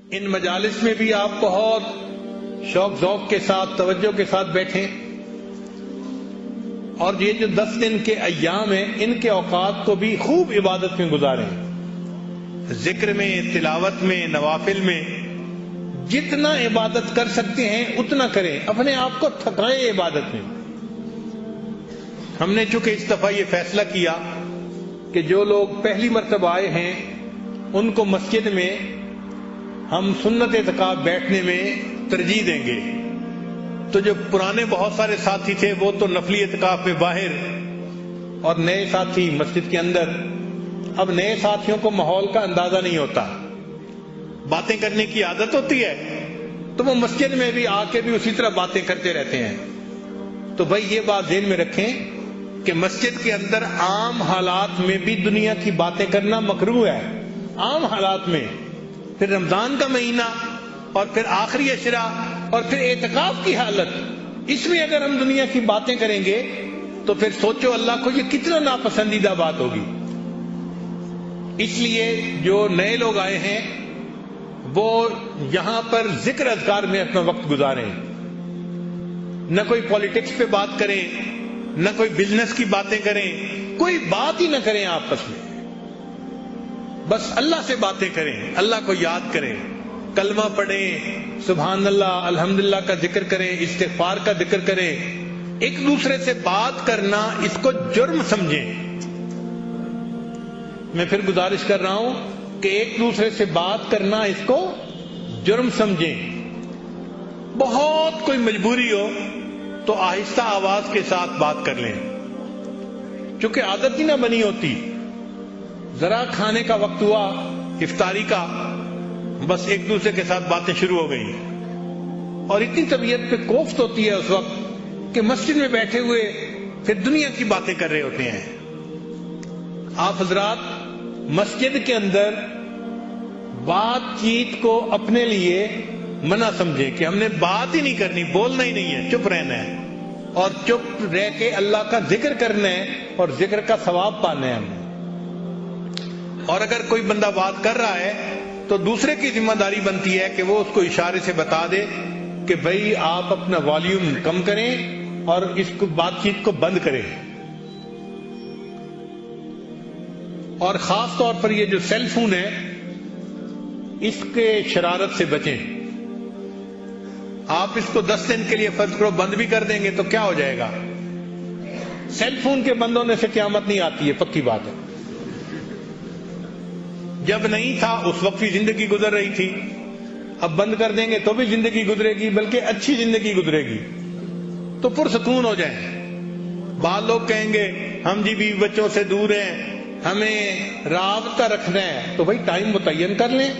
ان مجالس میں بھی آپ بہت شوق ذوق کے ساتھ توجہ کے ساتھ بیٹھیں، اور یہ جو 10 دن کے ایام ہیں ان کے اوقات کو بھی خوب عبادت میں گزاریں، ذکر میں، تلاوت میں، نوافل میں، جتنا عبادت کر سکتے ہیں اتنا کریں، اپنے آپ کو تھکائیں عبادت میں۔ ہم نے چونکہ اس دفعہ یہ فیصلہ کیا کہ جو لوگ پہلی مرتبہ آئے ہیں ان کو مسجد میں ہم سنت اعتکاف بیٹھنے میں ترجیح دیں گے، تو جو پرانے بہت سارے ساتھی تھے وہ تو نفلی اعتکاف میں باہر، اور نئے ساتھی مسجد کے اندر۔ اب نئے ساتھیوں کو ماحول کا اندازہ نہیں ہوتا، باتیں کرنے کی عادت ہوتی ہے تو وہ مسجد میں بھی آ کے بھی اسی طرح باتیں کرتے رہتے ہیں۔ تو بھائی یہ بات ذہن میں رکھیں کہ مسجد کے اندر عام حالات میں بھی دنیا کی باتیں کرنا مکروہ ہے، عام حالات میں، پھر رمضان کا مہینہ اور پھر آخری عشرہ اور پھر اعتکاف کی حالت، اس میں اگر ہم دنیا کی باتیں کریں گے تو پھر سوچو اللہ کو یہ کتنا ناپسندیدہ بات ہوگی۔ اس لیے جو نئے لوگ آئے ہیں وہ یہاں پر ذکر اذکار میں اپنا وقت گزاریں، نہ کوئی پالیٹکس پہ بات کریں، نہ کوئی بزنس کی باتیں کریں، کوئی بات ہی نہ کریں آپس میں، بس اللہ سے باتیں کریں، اللہ کو یاد کریں، کلمہ پڑھیں، سبحان اللہ، الحمدللہ کا ذکر کریں، استغفار کا ذکر کریں۔ ایک دوسرے سے بات کرنا اس کو جرم سمجھیں۔ میں پھر گزارش کر رہا ہوں کہ ایک دوسرے سے بات کرنا اس کو جرم سمجھیں۔ بہت کوئی مجبوری ہو تو آہستہ آواز کے ساتھ بات کر لیں، چونکہ عادت ہی نہ بنی ہوتی، ذرا کھانے کا وقت ہوا افطاری کا، بس ایک دوسرے کے ساتھ باتیں شروع ہو گئی، اور اتنی طبیعت پہ کوفت ہوتی ہے اس وقت کہ مسجد میں بیٹھے ہوئے پھر دنیا کی باتیں کر رہے ہوتے ہیں۔ آپ حضرات مسجد کے اندر بات چیت کو اپنے لیے منع سمجھے کہ ہم نے بات ہی نہیں کرنی، بولنا ہی نہیں ہے، چپ رہنا ہے، اور چپ رہ کے اللہ کا ذکر کرنا ہے اور ذکر کا ثواب پانا ہے ہم نے۔ اور اگر کوئی بندہ بات کر رہا ہے تو دوسرے کی ذمہ داری بنتی ہے کہ وہ اس کو اشارے سے بتا دے کہ بھئی آپ اپنا والیوم کم کریں اور اس کو بات چیت کو بند کریں۔ اور خاص طور پر یہ جو سیل فون ہے اس کے شرارت سے بچیں۔ آپ اس کو 10 دن کے لیے فرض کرو بند بھی کر دیں گے تو کیا ہو جائے گا؟ سیل فون کے بند ہونے سے قیامت نہیں آتی ہے، پکی بات ہے۔ جب نہیں تھا اس وقت بھی زندگی گزر رہی تھی، اب بند کر دیں گے تو بھی زندگی گزرے گی، بلکہ اچھی زندگی گزرے گی، تو پرسکون ہو جائیں۔ بعض لوگ کہیں گے ہم جی بیوی بچوں سے دور ہیں، ہمیں رابطہ رکھنا ہے، تو بھائی ٹائم متعین کر لیں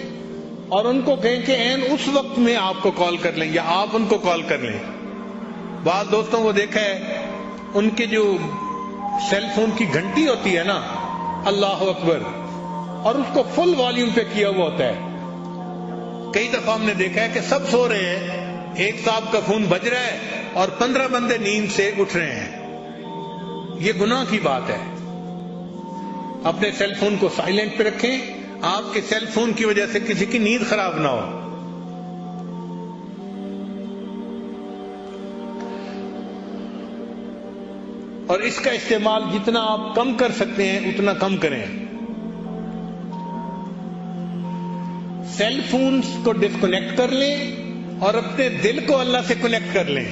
اور ان کو کہیں کہ این اس وقت میں آپ کو کال کر لیں یا آپ ان کو کال کر لیں۔ بعض دوستوں کو دیکھا ہے ان کے جو سیل فون کی گھنٹی ہوتی ہے نا، اللہ اکبر، اور اس کو فل والیوم پہ کیا ہوا ہوتا ہے۔ کئی دفعہ ہم نے دیکھا ہے کہ سب سو رہے ہیں، ایک صاحب کا فون بج رہا ہے اور 15 بندے نیند سے اٹھ رہے ہیں۔ یہ گناہ کی بات ہے۔ اپنے سیل فون کو سائلنٹ پہ رکھیں، آپ کے سیل فون کی وجہ سے کسی کی نیند خراب نہ ہو۔ اور اس کا استعمال جتنا آپ کم کر سکتے ہیں اتنا کم کریں۔ سیل فونز کو ڈسکنیکٹ کر لیں اور اپنے دل کو اللہ سے کنیکٹ کر لیں،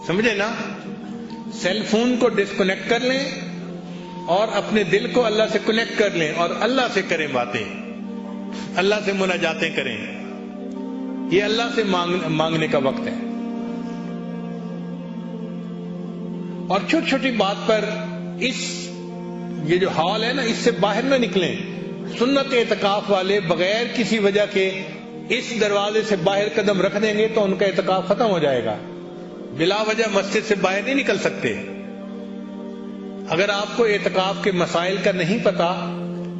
سمجھے نا؟ سیل فون کو ڈسکنیکٹ کر لیں اور اپنے دل کو اللہ سے کنیکٹ کر لیں اور اللہ سے کریں باتیں، اللہ سے مناجاتیں کریں۔ یہ اللہ سے مانگنے کا وقت ہے۔ اور چھوٹی چھوٹی بات پر یہ جو حال ہے نا، اس سے باہر نہ نکلیں۔ سنت اعتکاف والے بغیر کسی وجہ کے اس دروازے سے باہر قدم رکھ دیں گے تو ان کا اعتکاف ختم ہو جائے گا۔ بلا وجہ مسجد سے باہر نہیں نکل سکتے۔ اگر آپ کو اعتکاف کے مسائل کا نہیں پتا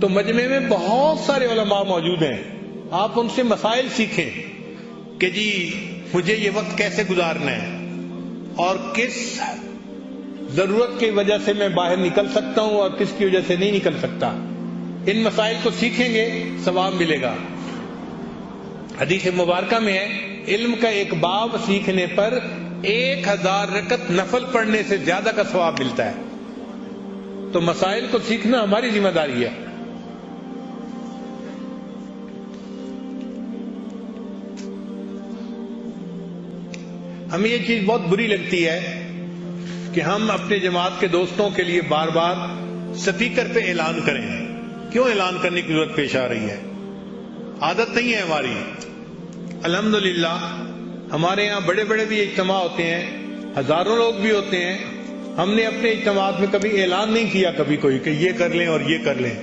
تو مجمع میں بہت سارے علماء موجود ہیں، آپ ان سے مسائل سیکھیں کہ جی مجھے یہ وقت کیسے گزارنا ہے اور کس ضرورت کی وجہ سے میں باہر نکل سکتا ہوں اور کس کی وجہ سے نہیں نکل سکتا. ان مسائل کو سیکھیں گے ثواب ملے گا. حدیث مبارکہ میں ہے علم کا ایک باب سیکھنے پر 1000 رکعت نفل پڑھنے سے زیادہ کا ثواب ملتا ہے. تو مسائل کو سیکھنا ہماری ذمہ داری ہے. ہمیں یہ چیز بہت بری لگتی ہے کہ ہم اپنے جماعت کے دوستوں کے لیے بار بار سپیکر پہ اعلان کریں. کیوں اعلان کرنے کی ضرورت پیش آ رہی ہے؟ عادت نہیں ہے ہماری. الحمدللہ ہمارے یہاں بڑے بڑے بھی اجتماع ہوتے ہیں, ہزاروں لوگ بھی ہوتے ہیں. ہم نے اپنے اجتماعات میں کبھی اعلان نہیں کیا کبھی کوئی کہ یہ کر لیں اور یہ کر لیں.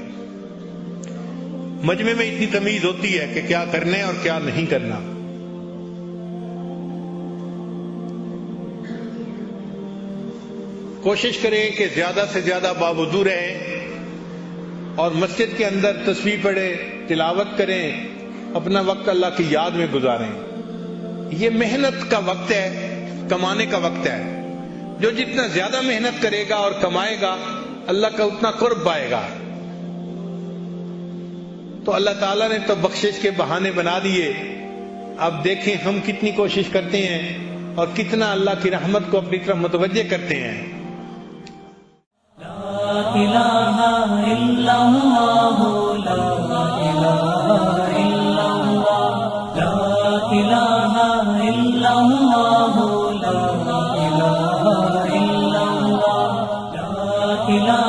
مجمع میں اتنی تمیز ہوتی ہے کہ کیا کرنا ہے اور کیا نہیں کرنا. کوشش کریں کہ زیادہ سے زیادہ باوضو رہیں اور مسجد کے اندر تسبیح پڑھیں, تلاوت کریں, اپنا وقت اللہ کی یاد میں گزاریں. یہ محنت کا وقت ہے, کمانے کا وقت ہے. جو جتنا زیادہ محنت کرے گا اور کمائے گا اللہ کا اتنا قرب پائے گا. تو اللہ تعالیٰ نے تو بخشش کے بہانے بنا دیے. اب دیکھیں ہم کتنی کوشش کرتے ہیں اور کتنا اللہ کی رحمت کو اپنی طرف متوجہ کرتے ہیں. لا الہ الا اللہ, لا الہ الا اللہ, لا الہ الا اللہ, لا الہ الا اللہ, لا الہ